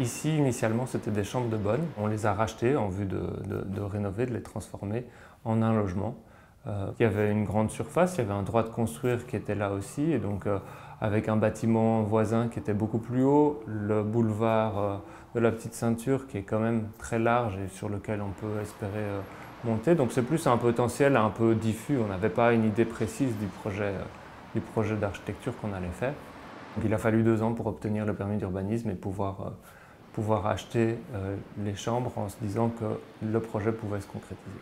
Ici, initialement, c'était des chambres de bonne. On les a rachetées en vue de rénover, de les transformer en un logement. Il y avait une grande surface, il y avait un droit de construire qui était là aussi, et donc avec un bâtiment voisin qui était beaucoup plus haut, le boulevard de la Petite Ceinture qui est quand même très large et sur lequel on peut espérer monter. Donc c'est plus un potentiel un peu diffus, on n'avait pas une idée précise du projet d'architecture qu'on allait faire. Donc il a fallu 2 ans pour obtenir le permis d'urbanisme et pouvoir acheter les chambres en se disant que le projet pouvait se concrétiser.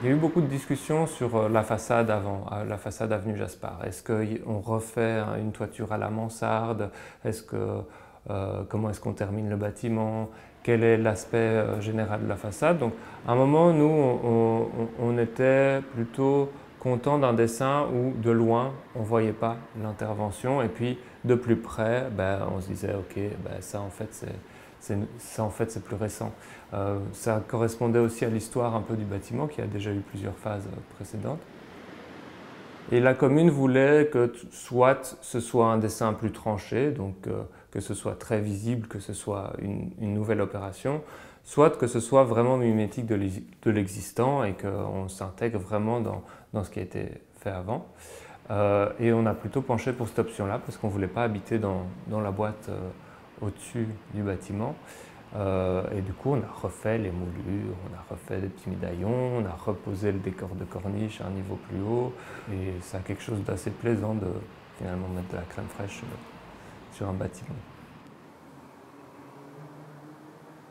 Il y a eu beaucoup de discussions sur la façade avant, la façade avenue Jaspard. Est-ce qu'on refait une toiture à la mansarde? Comment est-ce qu'on termine le bâtiment? Quel est l'aspect général de la façade? Donc, à un moment, nous, on était plutôt content d'un dessin où, de loin, on ne voyait pas l'intervention. Et puis, de plus près, on se disait, OK, ça, en fait, c'est plus récent. Ça correspondait aussi à l'histoire un peu du bâtiment qui a déjà eu plusieurs phases précédentes. Et la commune voulait que soit ce soit un dessin plus tranché, donc que ce soit très visible, que ce soit une nouvelle opération, soit que ce soit vraiment mimétique de l'existant et qu'on s'intègre vraiment dans ce qui a été fait avant. Et on a plutôt penché pour cette option-là parce qu'on ne voulait pas habiter dans la boîte au-dessus du bâtiment. Et du coup, on a refait les moulures, on a refait des petits médaillons, on a reposé le décor de corniche à un niveau plus haut. Et ça a quelque chose d'assez plaisant de finalement mettre de la crème fraîche sur un bâtiment.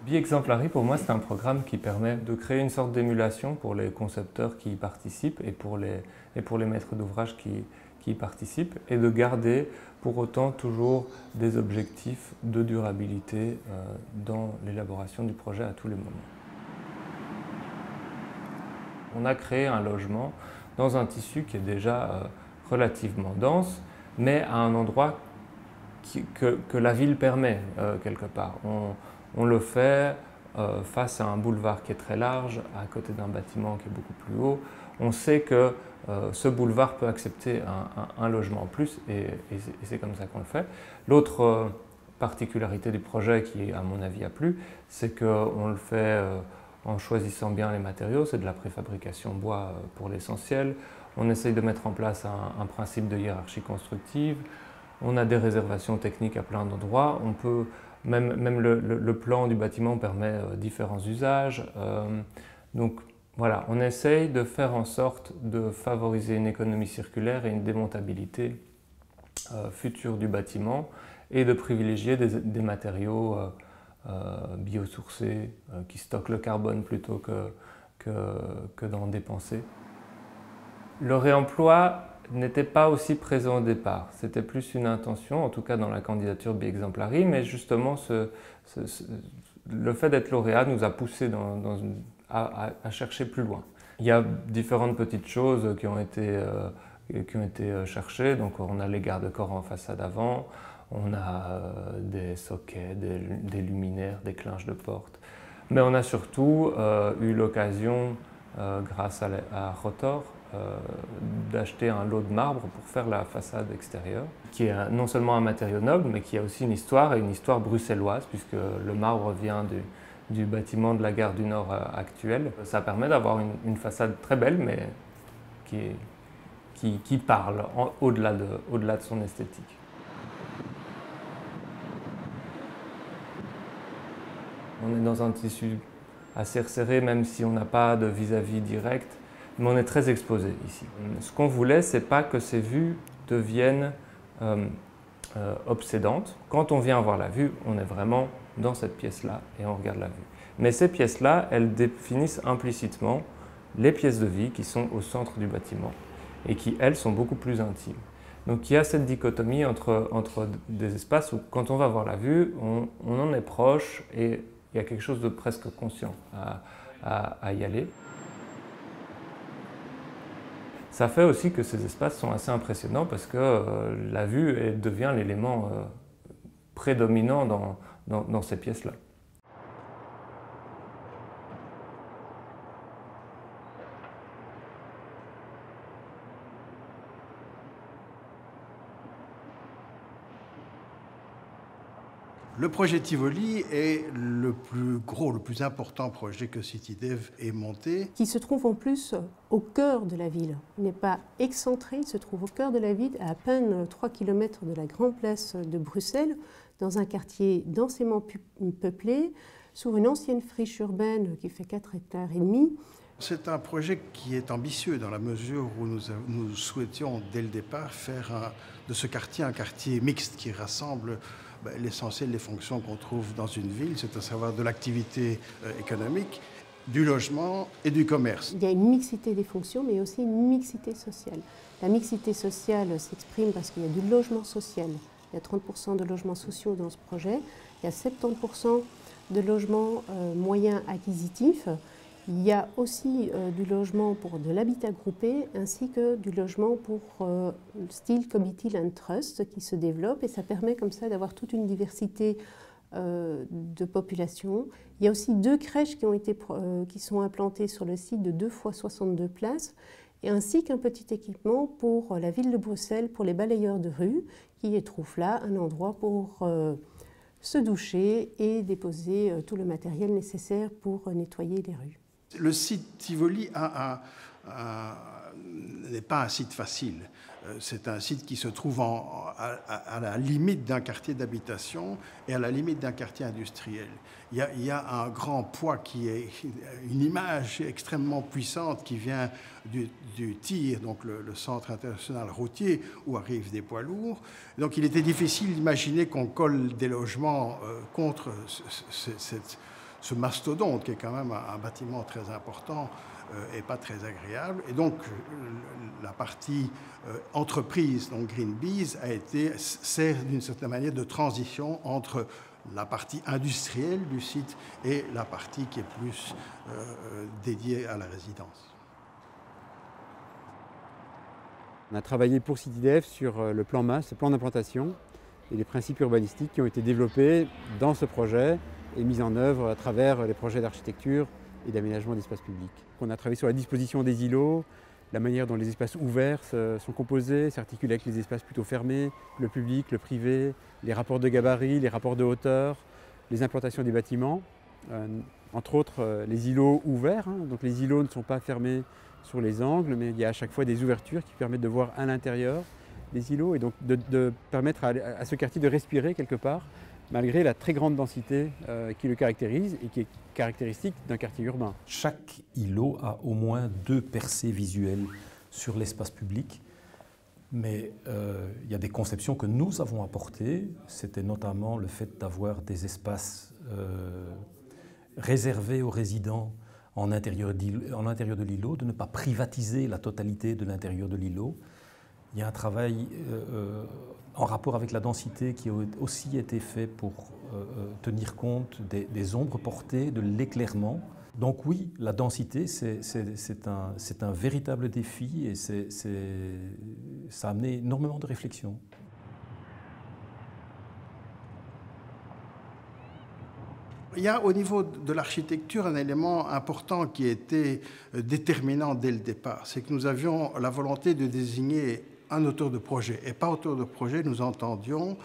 Bi-Exemplari, pour moi, c'est un programme qui permet de créer une sorte d'émulation pour les concepteurs qui y participent et pour les maîtres d'ouvrage qui y participent, et de garder pour autant toujours des objectifs de durabilité dans l'élaboration du projet à tous les moments. On a créé un logement dans un tissu qui est déjà relativement dense, mais à un endroit que la ville permet quelque part. On le fait face à un boulevard qui est très large, à côté d'un bâtiment qui est beaucoup plus haut. On sait que ce boulevard peut accepter un logement en plus et c'est comme ça qu'on le fait. L'autre particularité du projet qui, à mon avis, a plu, c'est qu'on le fait en choisissant bien les matériaux. C'est de la préfabrication bois pour l'essentiel. On essaye de mettre en place un principe de hiérarchie constructive. On a des réservations techniques à plein d'endroits. On peut, même le plan du bâtiment permet différents usages. Donc voilà, on essaye de faire en sorte de favoriser une économie circulaire et une démontabilité future du bâtiment et de privilégier des matériaux biosourcés qui stockent le carbone plutôt que d'en dépenser. Le réemploi n'était pas aussi présent au départ. C'était plus une intention, en tout cas dans la candidature Bi-Exemplari, mais justement le fait d'être lauréat nous a poussé à chercher plus loin. Il y a différentes petites choses qui ont été cherchées. Donc on a les garde-corps en façade avant, on a des sockets, des luminaires, des clinches de porte. Mais on a surtout eu l'occasion, grâce à Rotor, d'acheter un lot de marbre pour faire la façade extérieure, qui est non seulement un matériau noble, mais qui a aussi une histoire, et une histoire bruxelloise, puisque le marbre vient du bâtiment de la gare du Nord actuelle. Ça permet d'avoir une façade très belle, mais qui parle au-delà de son esthétique. On est dans un tissu assez resserré, même si on n'a pas de vis-à-vis direct, mais on est très exposé ici. Ce qu'on voulait, c'est pas que ces vues deviennent obsédantes. Quand on vient voir la vue, on est vraiment dans cette pièce-là et on regarde la vue. Mais ces pièces-là, elles définissent implicitement les pièces de vie qui sont au centre du bâtiment et qui, elles, sont beaucoup plus intimes. Donc il y a cette dichotomie entre des espaces où, quand on va voir la vue, on en est proche et il y a quelque chose de presque conscient à y aller. Ça fait aussi que ces espaces sont assez impressionnants parce que la vue devient l'élément prédominant dans ces pièces-là. Le projet Tivoli est le plus gros, le plus important projet que CityDev ait monté. Qui se trouve en plus au cœur de la ville. Il n'est pas excentré, il se trouve au cœur de la ville, à peine 3 km de la grande place de Bruxelles, dans un quartier densément peuplé, sur une ancienne friche urbaine qui fait 4,5 hectares. C'est un projet qui est ambitieux dans la mesure où nous souhaitions dès le départ faire de ce quartier un quartier mixte qui rassemble l'essentiel des fonctions qu'on trouve dans une ville, c'est à savoir de l'activité économique, du logement et du commerce. Il y a une mixité des fonctions, mais aussi une mixité sociale. La mixité sociale s'exprime parce qu'il y a du logement social. Il y a 30% de logements sociaux dans ce projet. Il y a 70% de logements moyens acquisitifs. Il y a aussi du logement pour de l'habitat groupé ainsi que du logement pour style Community Land Trust qui se développe et ça permet comme ça d'avoir toute une diversité de population. Il y a aussi 2 crèches qui sont implantées sur le site de 2 fois 62 places et ainsi qu'un petit équipement pour la ville de Bruxelles pour les balayeurs de rue qui trouvent là un endroit pour se doucher et déposer tout le matériel nécessaire pour nettoyer les rues. Le site Tivoli n'est pas un site facile. C'est un site qui se trouve à la limite d'un quartier d'habitation et à la limite d'un quartier industriel. Il y a un grand poids qui est une image extrêmement puissante qui vient du TIR, donc le centre international routier, où arrivent des poids lourds. Donc il était difficile d'imaginer qu'on colle des logements contre ce mastodonte, qui est quand même un bâtiment très important et pas très agréable. Et donc, la partie entreprise, donc Green Bees, sert d'une certaine manière de transition entre la partie industrielle du site et la partie qui est plus dédiée à la résidence. On a travaillé pour CityDev sur le plan MAS, le plan d'implantation, et les principes urbanistiques qui ont été développés dans ce projet et mis en œuvre à travers les projets d'architecture et d'aménagement d'espaces publics. On a travaillé sur la disposition des îlots, la manière dont les espaces ouverts sont composés, s'articulent avec les espaces plutôt fermés, le public, le privé, les rapports de gabarit, les rapports de hauteur, les implantations des bâtiments, entre autres les îlots ouverts. Donc les îlots ne sont pas fermés sur les angles, mais il y a à chaque fois des ouvertures qui permettent de voir à l'intérieur des îlots et donc de permettre à ce quartier de respirer quelque part, malgré la très grande densité qui le caractérise et qui est caractéristique d'un quartier urbain. Chaque îlot a au moins 2 percées visuelles sur l'espace public, mais il y a des conceptions que nous avons apportées. C'était notamment le fait d'avoir des espaces réservés aux résidents en intérieur de l'îlot, de ne pas privatiser la totalité de l'intérieur de l'îlot. Il y a un travail en rapport avec la densité qui a aussi été fait pour tenir compte des ombres portées, de l'éclairement. Donc oui, la densité, c'est un véritable défi et ça a amené énormément de réflexion. Il y a au niveau de l'architecture un élément important qui était déterminant dès le départ. C'est que nous avions la volonté de désigner un auteur de projet. Et par auteur de projet, nous entendions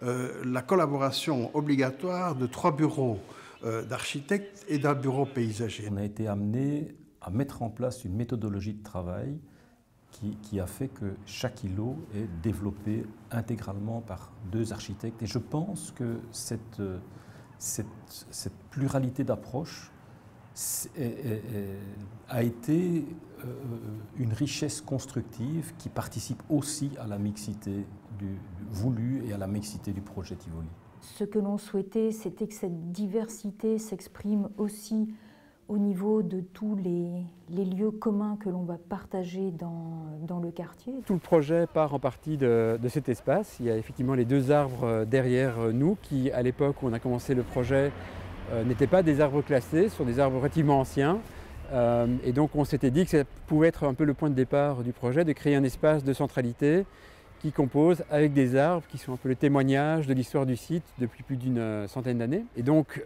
la collaboration obligatoire de 3 bureaux d'architectes et d'un bureau paysager. On a été amené à mettre en place une méthodologie de travail qui a fait que chaque îlot est développé intégralement par 2 architectes. Et je pense que cette pluralité d'approches a été une richesse constructive qui participe aussi à la mixité voulue et à la mixité du projet Tivoli. Ce que l'on souhaitait, c'était que cette diversité s'exprime aussi au niveau de tous les lieux communs que l'on va partager dans le quartier. Tout le projet part en partie de cet espace. Il y a effectivement les 2 arbres derrière nous qui, à l'époque où on a commencé le projet, n'étaient pas des arbres classés, ce sont des arbres relativement anciens. Et donc on s'était dit que ça pouvait être un peu le point de départ du projet, de créer un espace de centralité qui compose avec des arbres qui sont un peu le témoignage de l'histoire du site depuis plus d'1 centaine d'années. Et donc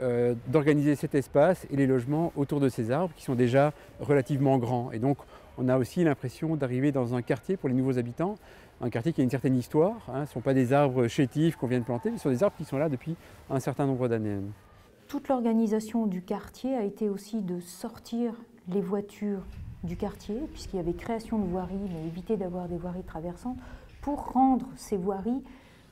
d'organiser cet espace et les logements autour de ces arbres qui sont déjà relativement grands. Et donc on a aussi l'impression d'arriver dans un quartier pour les nouveaux habitants un quartier qui a une certaine histoire. Ce ne sont pas des arbres chétifs qu'on vient de planter, mais ce sont des arbres qui sont là depuis un certain nombre d'années. Toute l'organisation du quartier a été aussi de sortir les voitures du quartier, puisqu'il y avait création de voiries, mais éviter d'avoir des voiries traversantes, pour rendre ces voiries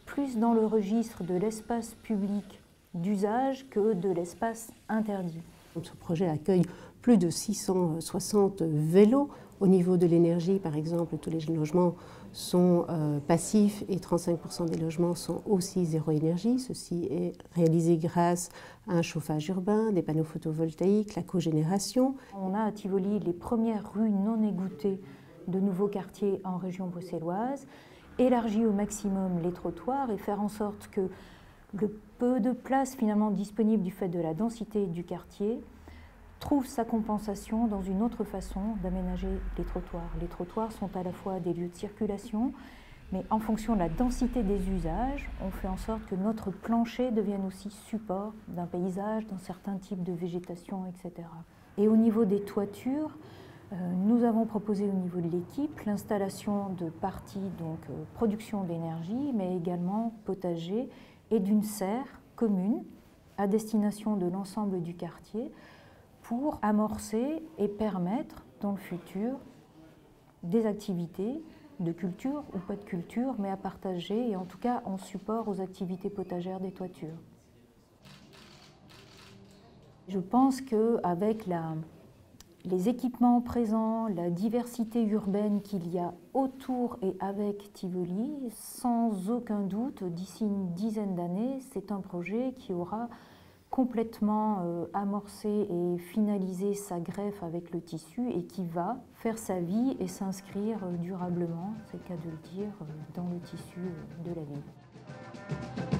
plus dans le registre de l'espace public d'usage que de l'espace interdit. Ce projet accueille plus de 660 vélos. Au niveau de l'énergie, par exemple, tous les logements sont passifs et 35% des logements sont aussi zéro énergie. Ceci est réalisé grâce à un chauffage urbain, des panneaux photovoltaïques, la cogénération. On a à Tivoli les premières rues non égouttées de nouveaux quartiers en région bruxelloise, élargir au maximum les trottoirs et faire en sorte que le peu de place finalement disponible du fait de la densité du quartier trouve sa compensation dans une autre façon d'aménager les trottoirs. Les trottoirs sont à la fois des lieux de circulation, mais en fonction de la densité des usages, on fait en sorte que notre plancher devienne aussi support d'un paysage, d'un certain type de végétation, etc. Et au niveau des toitures, nous avons proposé au niveau de l'équipe l'installation de parties, donc production d'énergie, mais également potager, et d'une serre commune à destination de l'ensemble du quartier, pour amorcer et permettre dans le futur des activités de culture ou pas de culture, mais à partager et en tout cas en support aux activités potagères des toitures. Je pense qu'avec les équipements présents, la diversité urbaine qu'il y a autour et avec Tivoli, sans aucun doute, d'ici une dizaine d'années, c'est un projet qui aura complètement amorcé et finalisé sa greffe avec le tissu et qui va faire sa vie et s'inscrire durablement, c'est le cas de le dire, dans le tissu de la ville.